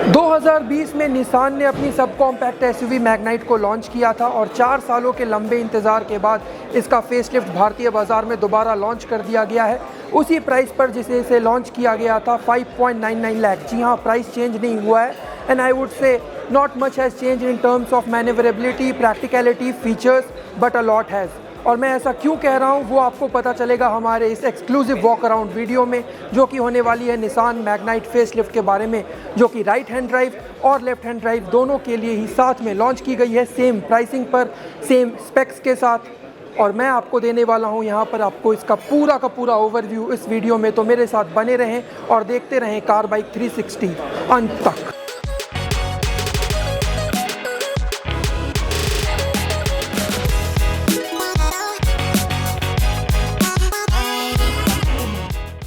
2020 में निसान ने अपनी सब कॉम्पैक्ट एसयूवी मैग्नाइट को लॉन्च किया था और 4 सालों के लंबे इंतज़ार के बाद इसका फेसलिफ्ट भारतीय बाज़ार में दोबारा लॉन्च कर दिया गया है उसी प्राइस पर जिसे इसे लॉन्च किया गया था 5.99 लाख। जी हाँ, प्राइस चेंज नहीं हुआ है and I would say not much has change in terms of manoeuvrability, practicality, features, but a lot has. और मैं ऐसा क्यों कह रहा हूँ वो आपको पता चलेगा हमारे इस एक्सक्लूसिव वॉक अराउंड वीडियो में, जो कि होने वाली है निसान मैग्नाइट फेसलिफ्ट के बारे में, जो कि राइट हैंड ड्राइव और लेफ्ट हैंड ड्राइव दोनों के लिए ही साथ में लॉन्च की गई है, सेम प्राइसिंग पर, सेम स्पेक्स के साथ। और मैं आपको देने वाला हूँ यहाँ पर आपको इसका पूरा का पूरा ओवरव्यू इस वीडियो में, तो मेरे साथ बने रहें और देखते रहें कार बाइक 360 अंत तक।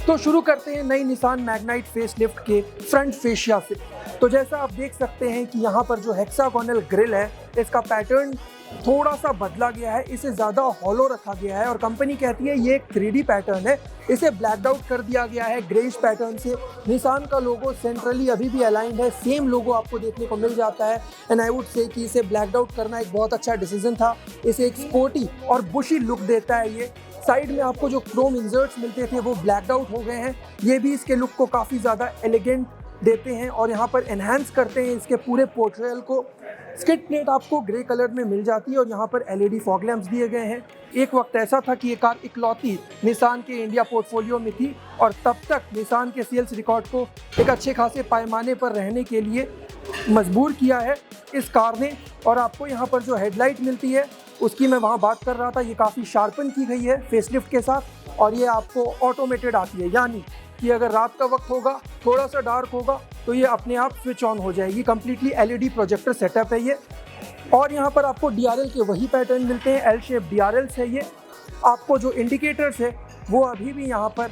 तो शुरू करते हैं नई निसान मैग्नाइट फेसलिफ्ट के फ्रंट फेशिया से। तो जैसा आप देख सकते हैं कि यहाँ पर जो हेक्सागोनल ग्रिल है इसका पैटर्न थोड़ा सा बदला गया है, इसे ज़्यादा हॉलो रखा गया है और कंपनी कहती है ये एक 3D पैटर्न है, इसे ब्लैकड आउट कर दिया गया है ग्रेइश पैटर्न से। निसान का लोगो सेंट्रली अभी भी अलाइंड है, सेम लोगो आपको देखने को मिल जाता है एंड आई वुड से कि इसे ब्लैकड आउट करना एक बहुत अच्छा डिसीजन था। इसे एक स्पोर्टी और बुशी लुक देता है ये। साइड में आपको जो क्रोम इंसर्ट्स मिलते थे वो ब्लैकड आउट हो गए हैं, ये भी इसके लुक को काफ़ी ज़्यादा एलिगेंट देते हैं और यहाँ पर एनहांस करते हैं इसके पूरे पोर्ट्रेयल को। स्किड प्लेट आपको ग्रे कलर में मिल जाती है और यहाँ पर एलईडी फॉग लैंप्स दिए गए हैं। एक वक्त ऐसा था कि ये कार इकलौती निसान के इंडिया पोर्टफोलियो में थी और तब तक निसान के सेल्स रिकॉर्ड को एक अच्छे खासे पैमाने पर रहने के लिए मजबूर किया है इस कार ने। और आपको यहाँ पर जो हेडलाइट मिलती है उसकी मैं वहाँ बात कर रहा था, ये काफ़ी शार्पन की गई है फेसलिफ्ट के साथ और ये आपको ऑटोमेटेड आती है, यानी कि अगर रात का वक्त होगा, थोड़ा सा डार्क होगा तो ये अपने आप स्विच ऑन हो जाएगी। कम्प्लीटली एलईडी प्रोजेक्टर सेटअप है ये। और यहाँ पर आपको डीआरएल के वही पैटर्न मिलते हैं, एल शेप डीआरएल्स है ये। आपको जो इंडिकेटर्स है वो अभी भी यहाँ पर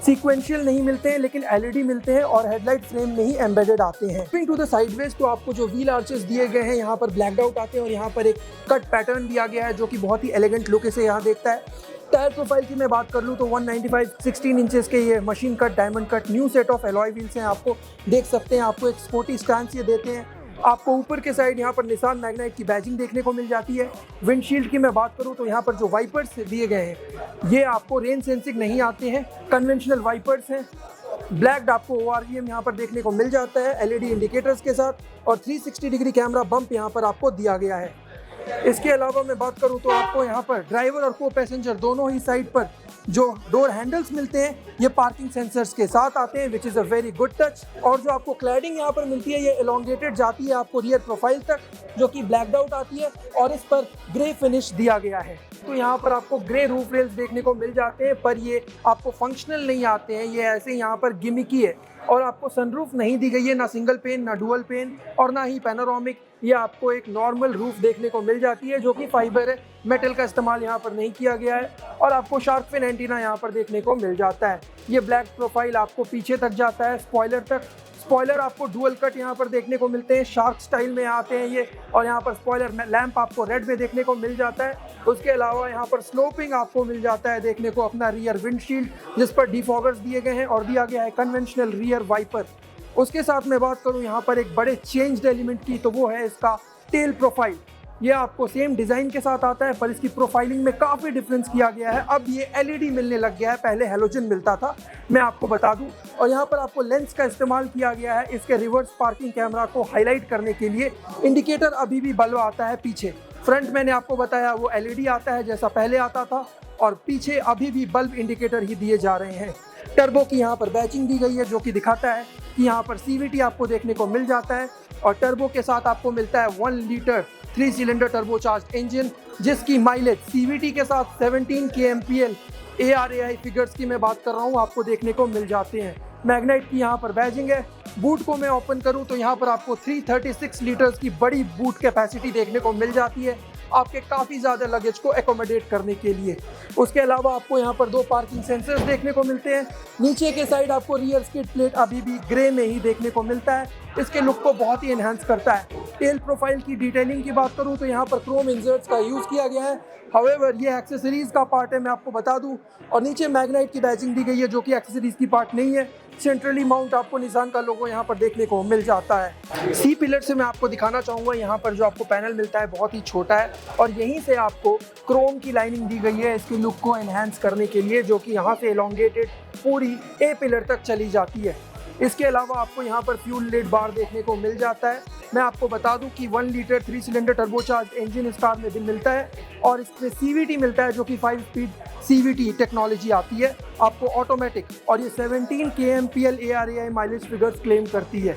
सीक्वेंशियल नहीं मिलते हैं लेकिन एलईडी मिलते हैं और हेडलाइट फ्रेम में ही एम्बेडेड आते हैं। मूविंग टू द साइडवेज तो आपको जो व्हील आर्चेस दिए गए हैं यहाँ पर ब्लैकड आउट आते हैं और यहाँ पर एक कट पैटर्न दिया गया है जो कि बहुत ही एलिगेंट लुक इसे यहाँ देखता है। टायर प्रोफाइल की मैं बात कर लूँ तो 195 16 इंचेस के ये machine cut diamond cut new set of alloy wheels हैं, आपको देख सकते हैं। आपको एक स्पोर्टी स्टैंस ये देते हैं। आपको ऊपर के साइड यहाँ पर निसान मैग्नाइट की बैजिंग देखने को मिल जाती है। विंडशील्ड की मैं बात करूँ तो यहाँ पर जो वाइपर्स दिए गए हैं ये आपको रेन सेंसिंग नहीं आते हैं, कन्वेंशनल वाइपर्स हैं। ब्लैक्ड आपको ORVM यहाँ पर देखने को मिल जाता है एलईडी इंडिकेटर्स के साथ और 360 डिग्री कैमरा बम्प यहाँ पर आपको दिया गया है। इसके अलावा मैं बात करूं तो आपको यहाँ पर ड्राइवर और को पैसेंजर दोनों ही साइड पर जो डोर हैंडल्स मिलते हैं ये पार्किंग सेंसर्स के साथ आते हैं, which is a very good touch. और जो आपको क्लैडिंग यहाँ पर मिलती है ये एलोंगेटेड जाती है आपको रियर प्रोफाइल तक, जो कि ब्लैकड आउट आती है और इस पर ग्रे फिनिश दिया गया है। तो यहाँ पर आपको ग्रे रूफ रेल्स देखने को मिल जाते हैं पर ये आपको फंक्शनल नहीं आते हैं, ये ऐसे यहाँ पर गिमिकी है। और आपको सनरूफ नहीं दी गई है, ना सिंगल पेन ना डुअल पेन और ना ही पैनोरामिक, ये आपको एक नॉर्मल रूफ देखने को मिल जाती है जो कि फाइबर है, मेटल का इस्तेमाल यहाँ पर नहीं किया गया है। और आपको शार्क फिन एंटीना यहाँ पर देखने को मिल जाता है। ये ब्लैक प्रोफाइल आपको पीछे तक जाता है स्पॉइलर तक। स्पॉइलर आपको डुअल कट यहाँ पर देखने को मिलते हैं, शार्क स्टाइल में आते हैं ये। और यहाँ पर स्पॉइलर लैंप आपको रेड में देखने को मिल जाता है। उसके अलावा यहाँ पर स्लोपिंग आपको मिल जाता है देखने को अपना रियर विंडशील्ड, जिस पर डिफॉगर्स दिए गए हैं और दिया गया है कन्वेंशनल रियर वाइपर। उसके साथ मैं बात करूँ यहाँ पर एक बड़े चेंज्ड एलिमेंट की तो वो है इसका टेल प्रोफाइल। ये आपको सेम डिज़ाइन के साथ आता है पर इसकी प्रोफाइलिंग में काफ़ी डिफरेंस किया गया है। अब ये एलईडी मिलने लग गया है, पहले हेलोजन मिलता था, मैं आपको बता दूं। और यहाँ पर आपको लेंस का इस्तेमाल किया गया है इसके रिवर्स पार्किंग कैमरा को हाईलाइट करने के लिए। इंडिकेटर अभी भी बल्ब आता है पीछे। फ्रंट मैंने आपको बताया वो एलईडी आता है जैसा पहले आता था और पीछे अभी भी बल्ब इंडिकेटर ही दिए जा रहे हैं। टर्बो की यहाँ पर बैचिंग दी गई है जो कि दिखाता है कि यहाँ पर CVT आपको देखने को मिल जाता है और टर्बो के साथ आपको मिलता है 1 लीटर 3 सिलेंडर टर्बोचार्ज इंजन, जिसकी माइलेज CVT के साथ 17 kmpl ARAI फिगर्स की मैं बात कर रहा हूँ आपको देखने को मिल जाते हैं। मैग्नाइट की यहाँ पर बैजिंग है। बूट को मैं ओपन करूँ तो यहाँ पर आपको 336 लीटर्स की बड़ी बूट कैपेसिटी देखने को मिल जाती है आपके काफ़ी ज़्यादा लगेज को एकोमोडेट करने के लिए। उसके अलावा आपको यहाँ पर 2 पार्किंग सेंसर्स देखने को मिलते हैं। नीचे के साइड आपको रियर स्किड प्लेट अभी भी ग्रे में ही देखने को मिलता है, इसके लुक को बहुत ही एनहांस करता है। टेल प्रोफाइल की डिटेलिंग की बात करूँ तो यहाँ पर क्रोम इंसर्ट्स का यूज़ किया गया है। हाउएवर ये एक्सेसरीज़ का पार्ट है, मैं आपको बता दूँ। और नीचे मैग्नाइट की बैजिंग दी गई है जो कि एक्सेसरीज़ की पार्ट नहीं है। सेंट्रली माउंट आपको निसान का लोगो यहाँ पर देखने को मिल जाता है। सी पिलर से मैं आपको दिखाना चाहूँगा, यहाँ पर जो आपको पैनल मिलता है बहुत ही छोटा है और यहीं से आपको क्रोम की लाइनिंग दी गई है इसके लुक को एनहांस करने के लिए, जो कि यहाँ से एलोंगेटेड पूरी ए पिलर तक चली जाती है। इसके अलावा आपको यहाँ पर फ्यूल लिड बार देखने को मिल जाता है। मैं आपको बता दूं कि 1 लीटर 3 सिलेंडर टर्बोचार्ज इंजन इस कार में भी मिलता है और इसमें CVT मिलता है, जो कि 5 स्पीड CVT टेक्नोलॉजी आती है आपको ऑटोमेटिक, और ये 17 kmpl ARAI mileage figures claim करती है।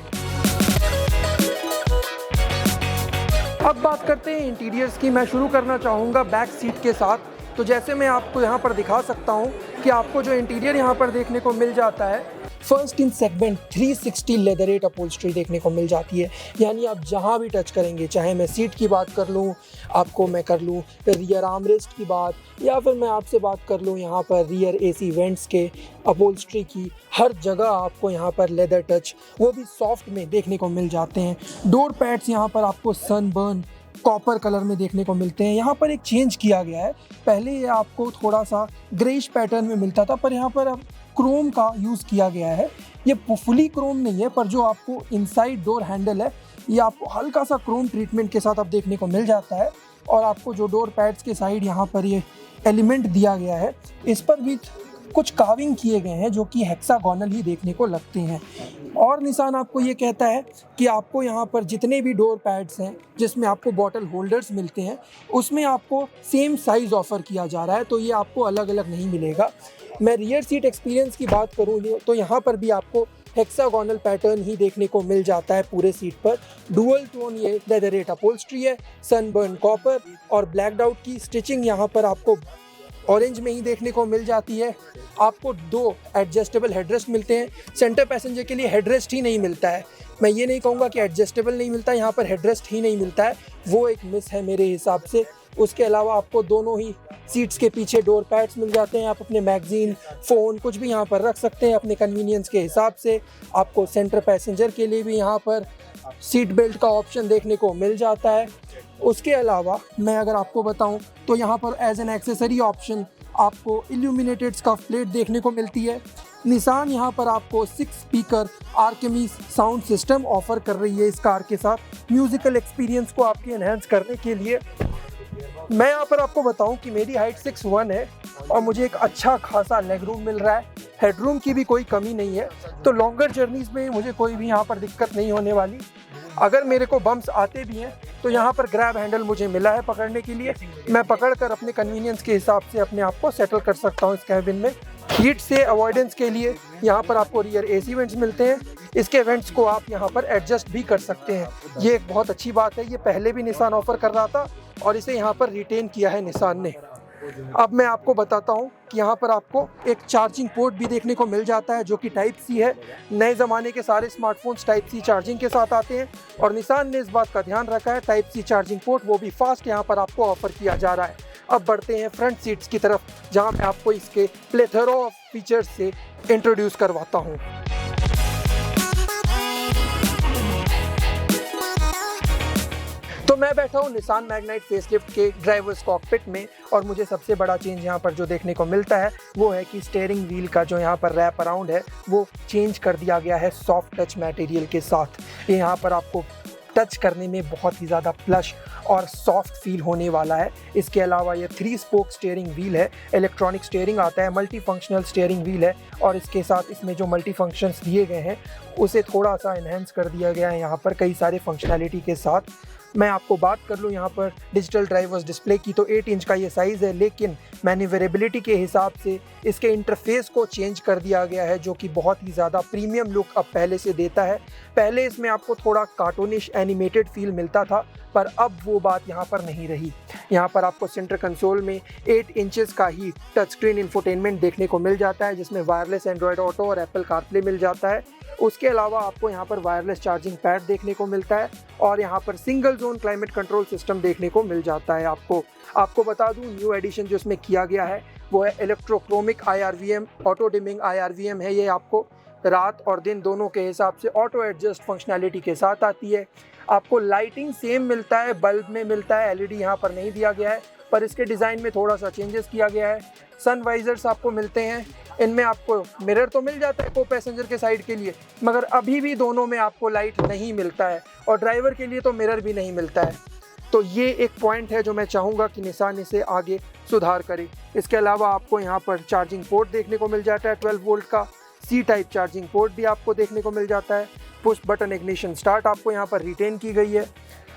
अब बात करते हैं इंटीरियर्स की। मैं शुरू करना चाहूँगा बैक सीट के साथ। तो जैसे मैं आपको यहाँ पर दिखा सकता हूँ कि आपको जो इंटीरियर यहाँ पर देखने को मिल जाता है, first in segment 360 leatherette upholstery देखने को मिल जाती है। यानी आप जहाँ भी टच करेंगे, चाहे मैं सीट की बात कर लूँ, आपको मैं कर लूँ रियर आर्मरेस्ट की बात, या फिर मैं आपसे बात कर लूँ यहाँ पर रियर AC वेंट्स के अपहोल्स्ट्री की, हर जगह आपको यहाँ पर लेदर टच, वो भी सॉफ्ट में देखने को मिल जाते हैं। डोर पैड्स यहाँ पर आपको सनबर्न कॉपर कलर में देखने को मिलते हैं। यहाँ पर एक चेंज किया गया है, पहले ये आपको थोड़ा सा ग्रेइश पैटर्न में मिलता था, पर यहाँ पर अब क्रोम का यूज़ किया गया है। ये फुली क्रोम नहीं है, पर जो आपको इनसाइड डोर हैंडल है ये आपको हल्का सा क्रोम ट्रीटमेंट के साथ अब देखने को मिल जाता है। और आपको जो डोर पैड्स के साइड यहाँ पर ये एलिमेंट दिया गया है, इस पर भी कुछ कार्विंग किए गए हैं जो कि हेक्सागोनल ही देखने को लगते हैं। और निसान आपको ये कहता है कि आपको यहाँ पर जितने भी डोर पैड्स हैं जिसमें आपको बॉटल होल्डर्स मिलते हैं, उसमें आपको सेम साइज़ ऑफ़र किया जा रहा है, तो ये आपको अलग अलग नहीं मिलेगा। मैं रियर सीट एक्सपीरियंस की बात करूँ तो यहाँ पर भी आपको हेक्सागोनल पैटर्न ही देखने को मिल जाता है पूरे सीट पर। डुअल टोन ये लेदरेट अपहोल्स्ट्री है, सनबर्न कॉपर और ब्लैक आउट की स्टिचिंग यहाँ पर आपको ऑरेंज में ही देखने को मिल जाती है। आपको 2 एडजस्टेबल हेडरेस्ट मिलते हैं। सेंटर पैसेंजर के लिए हेडरेस्ट ही नहीं मिलता है, मैं ये नहीं कहूँगा कि एडजस्टेबल नहीं मिलता है, यहाँ पर हेडरेस्ट ही नहीं मिलता है, वो एक मिस है मेरे हिसाब से। उसके अलावा आपको दोनों ही सीट्स के पीछे डोर पैड्स मिल जाते हैं, आप अपने मैगजीन, फ़ोन कुछ भी यहाँ पर रख सकते हैं अपने कन्वीनियंस के हिसाब से। आपको सेंटर पैसेंजर के लिए भी यहाँ पर सीट बेल्ट का ऑप्शन देखने को मिल जाता है। उसके अलावा मैं अगर आपको बताऊं तो यहाँ पर एज एन एक्सेसरी ऑप्शन आपको इल्यूमिनेटेड स्कफ प्लेट देखने को मिलती है। निसान यहाँ पर आपको 6 स्पीकर आर्केमिस साउंड सिस्टम ऑफर कर रही है इस कार के साथ, म्यूज़िकल एक्सपीरियंस को आपके एनहेंस करने के लिए। मैं यहाँ पर आपको बताऊं कि मेरी हाइट 6'1" है और मुझे एक अच्छा खासा लेग रूम मिल रहा है, हेडरूम की भी कोई कमी नहीं है, तो लॉन्गर जर्नीज़ में मुझे कोई भी यहाँ पर दिक्कत नहीं होने वाली। अगर मेरे को बम्प्स आते भी हैं तो यहाँ पर ग्रैब हैंडल मुझे मिला है पकड़ने के लिए, मैं पकड़कर अपने कन्वीनियंस के हिसाब से अपने आप को सेटल कर सकता हूँ इस कैबिन में। हीट से अवॉइडेंस के लिए यहाँ पर आपको रियर AC वेंट्स मिलते हैं, इसके वेंट्स को आप यहाँ पर एडजस्ट भी कर सकते हैं, ये एक बहुत अच्छी बात है। ये पहले भी निसान ऑफर कर रहा था और इसे यहाँ पर रिटेन किया है निसान ने। अब मैं आपको बताता हूँ कि यहाँ पर आपको एक चार्जिंग पोर्ट भी देखने को मिल जाता है जो कि टाइप C है। नए ज़माने के सारे स्मार्टफोन्स टाइप C चार्जिंग के साथ आते हैं और निसान ने इस बात का ध्यान रखा है, टाइप C चार्जिंग पोर्ट वो भी फास्ट यहाँ पर आपको ऑफर किया जा रहा है। अब बढ़ते हैं फ्रंट सीट्स की तरफ, जहाँ मैं आपको इसके प्लेथरा ऑफ फीचर्स से इंट्रोड्यूस करवाता हूँ। तो मैं बैठा हूँ निसान मैग्नाइट फेसलिफ्ट के ड्राइवर्स कॉकपिट में और मुझे सबसे बड़ा चेंज यहाँ पर जो देखने को मिलता है वो है कि स्टीयरिंग व्हील का जो यहाँ पर रैप अराउंड है वो चेंज कर दिया गया है सॉफ्ट टच मटेरियल के साथ। ये यहाँ पर आपको टच करने में बहुत ही ज़्यादा प्लश और सॉफ्ट फील होने वाला है। इसके अलावा ये 3 स्पोक स्टीयरिंग व्हील है, इलेक्ट्रॉनिक स्टीयरिंग आता है, मल्टी फंक्शनल स्टीयरिंग व्हील है और इसके साथ इसमें जो मल्टी फंक्शंस दिए गए हैं उसे थोड़ा सा इन्हेंस कर दिया गया है यहाँ पर कई सारे फंक्शनैलिटी के साथ। मैं आपको बात कर लूँ यहाँ पर डिजिटल ड्राइवर्स डिस्प्ले की, तो 8 इंच का ये साइज़ है, लेकिन मैन्यूवरेबिलिटी के हिसाब से इसके इंटरफेस को चेंज कर दिया गया है जो कि बहुत ही ज़्यादा प्रीमियम लुक अब पहले से देता है। पहले इसमें आपको थोड़ा कार्टूनिश एनिमेटेड फील मिलता था, पर अब वो बात यहाँ पर नहीं रही। यहाँ पर आपको सेंटर कंसोल में 8 इंचेस का ही टच स्क्रीन इंफोटेनमेंट देखने को मिल जाता है जिसमें वायरलेस एंड्रॉयड ऑटो और एप्पल कारप्ले मिल जाता है। उसके अलावा आपको यहाँ पर वायरलेस चार्जिंग पैड देखने को मिलता है और यहाँ पर single zone climate control system देखने को मिल जाता है। आपको बता दूँ न्यू एडिशन जो इसमें किया गया है वो है electrochromic IRVM, auto dimming IRVM है। ये आपको रात और दिन दोनों के हिसाब से ऑटो एडजस्ट फंक्शनैलिटी के साथ आती है। आपको लाइटिंग सेम मिलता है, बल्ब में मिलता है, LED यहाँ पर नहीं दिया गया है। पर इसके डिज़ाइन में थोड़ा सा चेंजेस किया गया है। सन वाइजर्स आपको मिलते हैं, इनमें आपको मिरर तो मिल जाता है को पैसेंजर के साइड के लिए, मगर अभी भी दोनों में आपको लाइट नहीं मिलता है और ड्राइवर के लिए तो मिरर भी नहीं मिलता है। तो ये एक पॉइंट है जो मैं चाहूँगा कि निसान इसे आगे सुधार करे। इसके अलावा आपको यहाँ पर चार्जिंग पोर्ट देखने को मिल जाता है 12 वोल्ट का, सी टाइप चार्जिंग पोर्ट भी आपको देखने को मिल जाता है। पुश बटन इग्निशन स्टार्ट आपको यहाँ पर रिटेन की गई है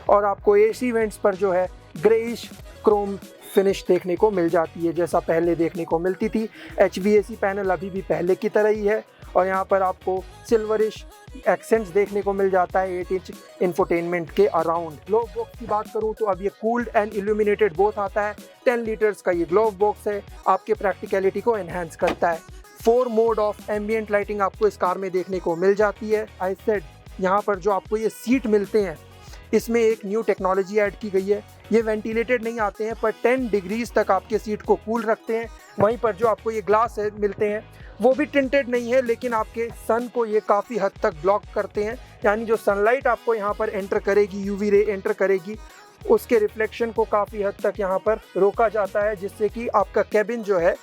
और आपको एसी वेंट्स पर जो है ग्रेइश क्रोम फिनिश देखने को मिल जाती है, जैसा पहले देखने को मिलती थी। HVAC पैनल अभी भी पहले की तरह ही है और यहाँ पर आपको सिल्वरिश एक्सेंट्स देखने को मिल जाता है 8 इंच इंफोटेनमेंट के अराउंड। ग्लोव बॉक्स की बात करूँ तो अब ये कूल्ड एंड इल्यूमिनेटेड बोथ आता है। 10 लीटर्स का ये ग्लोव बॉक्स है, आपके प्रैक्टिकलिटी को एनहांस करता है। 4 मोड ऑफ एम्बियंट लाइटिंग आपको इस कार में देखने को मिल जाती है। आई सेड यहाँ पर जो आपको ये सीट मिलते हैं इसमें एक न्यू टेक्नोलॉजी ऐड की गई है। ये वेंटिलेटेड नहीं आते हैं पर 10 डिग्रीज तक आपके सीट को कूल रखते हैं। वहीं पर जो आपको ये ग्लास है मिलते हैं वो भी टिंटेड नहीं है, लेकिन आपके सन को ये काफ़ी हद तक ब्लॉक करते हैं, यानी जो सनलाइट आपको यहाँ पर एंटर करेगी, यूवी रे एंटर करेगी, उसके रिफ्लेक्शन को काफ़ी हद तक यहाँ पर रोका जाता है, जिससे कि आपका कैबिन जो है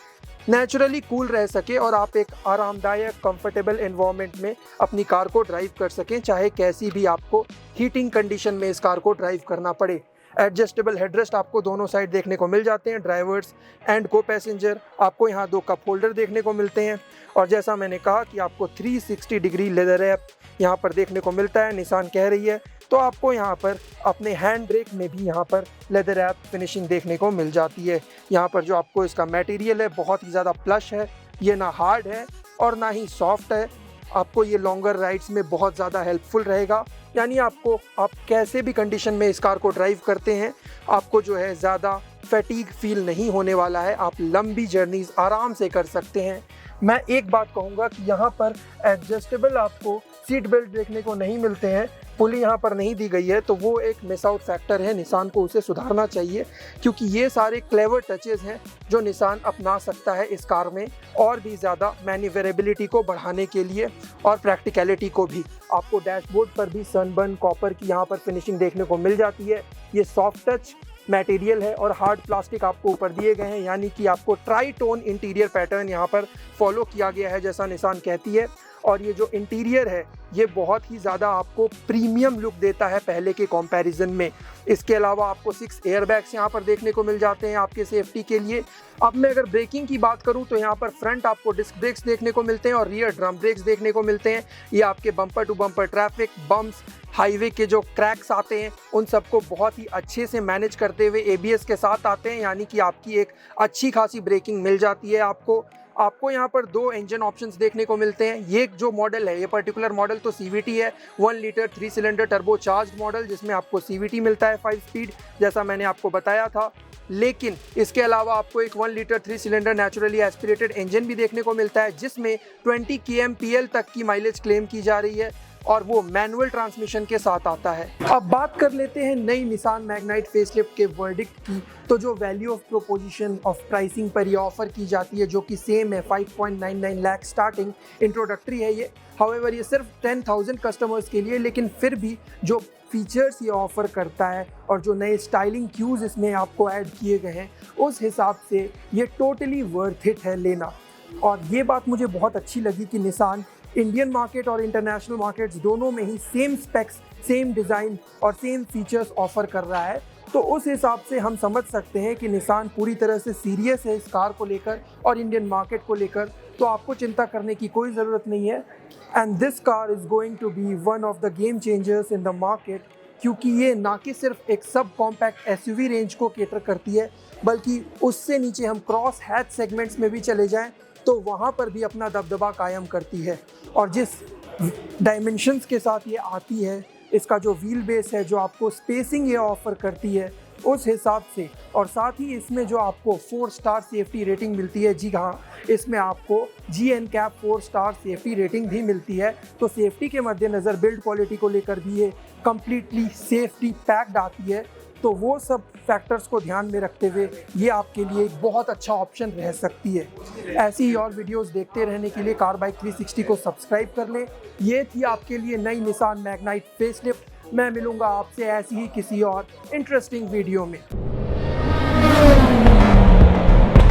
नेचुरली कूल रह सके और आप एक आरामदायक कंफर्टेबल एनवायरनमेंट में अपनी कार को ड्राइव कर सकें, चाहे कैसी भी आपको हीटिंग कंडीशन में इस कार को ड्राइव करना पड़े। एडजस्टेबल हेडरेस्ट आपको दोनों साइड देखने को मिल जाते हैं, ड्राइवर्स एंड को पैसेंजर। आपको यहाँ 2 कप होल्डर देखने को मिलते हैं और जैसा मैंने कहा कि आपको 360 डिग्री लेदर रैप यहाँ पर देखने को मिलता है, निसान कह रही है। तो आपको यहाँ पर अपने हैंड ब्रेक में भी यहाँ पर लेदर रैप फिनिशिंग देखने को मिल जाती है। यहाँ पर जो आपको इसका मटेरियल है बहुत ही ज़्यादा प्लश है, ये ना हार्ड है और ना ही सॉफ्ट है। आपको ये लॉन्गर राइड्स में बहुत ज़्यादा हेल्पफुल रहेगा, यानी आपको आप कैसे भी कंडीशन में इस कार को ड्राइव करते हैं आपको जो है ज़्यादा फैटीग फील नहीं होने वाला है, आप लंबी जर्नीज़ आराम से कर सकते हैं। मैं एक बात कहूँगा कि यहाँ पर एडजस्टेबल आपको सीट बेल्ट देखने को नहीं मिलते हैं, पुली यहाँ पर नहीं दी गई है, तो वो एक मिस आउट फैक्टर है, निसान को उसे सुधारना चाहिए, क्योंकि ये सारे क्लेवर टचेस हैं जो निसान अपना सकता है इस कार में और भी ज़्यादा मैन्यूवरेबिलिटी को बढ़ाने के लिए और प्रैक्टिकलिटी को भी। आपको डैशबोर्ड पर भी सनबर्न कॉपर की यहाँ पर फिनिशिंग देखने को मिल जाती है। ये सॉफ्ट टच मटेरियल है और हार्ड प्लास्टिक आपको ऊपर दिए गए हैं, यानी कि आपको ट्राई टोन इंटीरियर पैटर्न यहाँ पर फॉलो किया गया है जैसा निसान कहती है। और ये जो इंटीरियर है ये बहुत ही ज़्यादा आपको प्रीमियम लुक देता है पहले के कंपैरिजन में। इसके अलावा आपको 6 एयरबैग्स यहाँ पर देखने को मिल जाते हैं आपके सेफ्टी के लिए। अब मैं अगर ब्रेकिंग की बात करूँ तो यहाँ पर फ्रंट आपको डिस्क ब्रेक्स देखने को मिलते हैं और रियर ड्रम ब्रेक्स देखने को मिलते हैं। ये आपके bumper to bumper traffic, bumps, highway के जो क्रैक्स आते हैं उन सबको बहुत ही अच्छे से मैनेज करते हुए ABS के साथ आते हैं, यानी कि आपकी एक अच्छी खासी ब्रेकिंग मिल जाती है। आपको यहाँ पर 2 इंजन ऑप्शंस देखने को मिलते हैं। ये जो मॉडल है, ये पर्टिकुलर मॉडल तो CVT है, 1 litre 3 cylinder turbo charge model, जिसमें आपको CVT मिलता है 5 स्पीड, जैसा मैंने आपको बताया था। लेकिन इसके अलावा आपको एक 1 litre 3 cylinder naturally aspirated engine भी देखने को मिलता है, जिसमें 20 kmpl तक की माइलेज क्लेम की जा रही है और वो मैनुअल ट्रांसमिशन के साथ आता है। अब बात कर लेते हैं नई निसान मैग्नाइट फेसलिफ्ट के वर्डिक्ट की। तो जो value of proposition of pricing पर ये ऑफर की जाती है जो कि सेम है, 5.99 लाख स्टार्टिंग, इंट्रोडक्टरी है ये। हाउएवर ये सिर्फ 10,000 कस्टमर्स के लिए, लेकिन फिर भी जो फीचर्स ये ऑफ़र करता है और जो नए स्टाइलिंग क्यूज़ इसमें आपको ऐड किए गए हैं उस हिसाब से ये टोटली वर्थ इट है लेना। और ये बात मुझे बहुत अच्छी लगी कि निसान इंडियन मार्केट और इंटरनेशनल मार्केट्स दोनों में ही सेम स्पेक्स, सेम डिज़ाइन और सेम फीचर्स ऑफ़र कर रहा है। तो उस हिसाब से हम समझ सकते हैं कि निसान पूरी तरह से सीरियस है इस कार को लेकर और इंडियन मार्केट को लेकर, तो आपको चिंता करने की कोई ज़रूरत नहीं है। And this car is going to be one of the game changers in the market, क्योंकि ये ना कि सिर्फ एक सब कॉम्पैक्ट SUV रेंज को केटर करती है, बल्कि उससे नीचे हम क्रॉस हैच सेगमेंट्स में भी चले जाएं तो वहाँ पर भी अपना दबदबा कायम करती है। और जिस डायमेंशंस के साथ ये आती है, इसका जो व्हील बेस है, जो आपको स्पेसिंग ये ऑफ़र करती है उस हिसाब से, और साथ ही इसमें जो आपको 4 स्टार सेफ्टी रेटिंग मिलती है, जी हाँ, इसमें आपको GNCAP 4 स्टार सेफ्टी रेटिंग भी मिलती है। तो सेफ्टी के मद्देनज़र बिल्ड क्वालिटी को लेकर भी ये कम्प्लीटली सेफ्टी पैक्ड आती है। तो वो सब फैक्टर्स को ध्यान में रखते हुए ये आपके लिए एक बहुत अच्छा ऑप्शन रह सकती है। ऐसी ही और वीडियोस देखते रहने के लिए कार बाइक 360 को सब्सक्राइब कर लें। ये थी आपके लिए नई निसान मैग्नाइट फेसलिफ्ट। मैं मिलूंगा आपसे ऐसी ही किसी और इंटरेस्टिंग वीडियो में।